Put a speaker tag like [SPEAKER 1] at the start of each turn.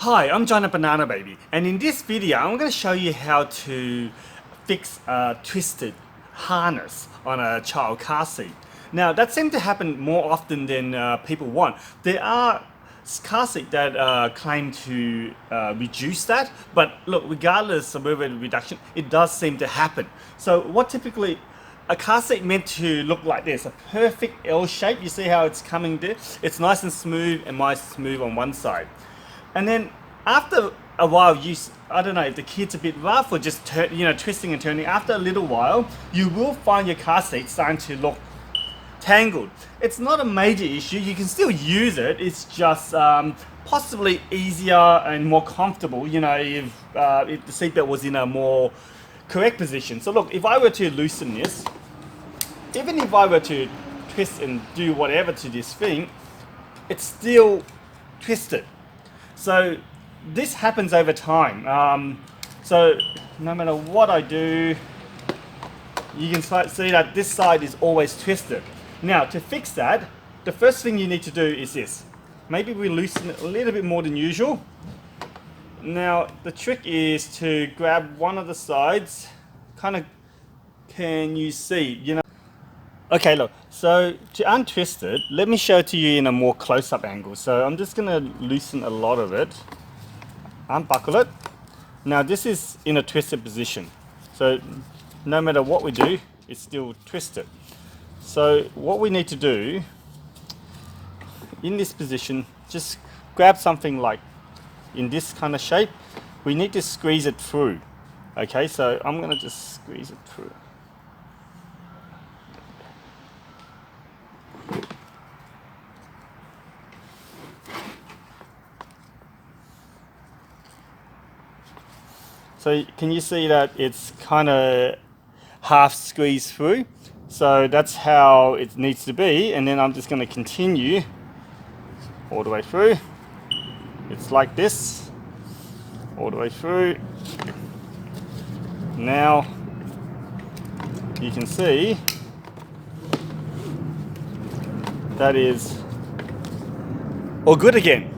[SPEAKER 1] Hi, I'm John a Banana Baby, and in this video I'm going to show you how to fix a twisted harness on a child car seat. Now that seems to happen more often than people want. There are car seats that claim to reduce that, but look, regardless of whether reduction, it does seem to happen. So what typically a car seat meant to look like this, a perfect L shape. You see how it's coming there? It's nice and smooth, and nice smooth on one side. And then after a while, I don't know if the kid's a bit rough or just twisting and turning. After a little while, you will find your car seat starting to look tangled. It's not a major issue. You can still use it. It's just possibly easier and more comfortable. If the seatbelt was in a more correct position. So look, if I were to loosen this, even if I were to twist and do whatever to this thing, it's still twisted. So this happens over time. So no matter what I do, you can see that this side is always twisted. Now to fix that, the first thing you need to do is this. Maybe we loosen it a little bit more than usual. Now the trick is to grab one of the sides, can you see, Okay, look, so to untwist it, let me show it to you in a more close-up angle. So I'm just gonna loosen a lot of it, unbuckle it. Now this is in a twisted position. So no matter what we do, it's still twisted. So what we need to do, in this position, just grab something like in this kind of shape. We need to squeeze it through. Okay, so I'm gonna just squeeze it through. So can you see that it's kind of half squeezed through? So that's how it needs to be, and then I'm just going to continue all the way through. It's like this, all the way through. Now you can see that is all good again.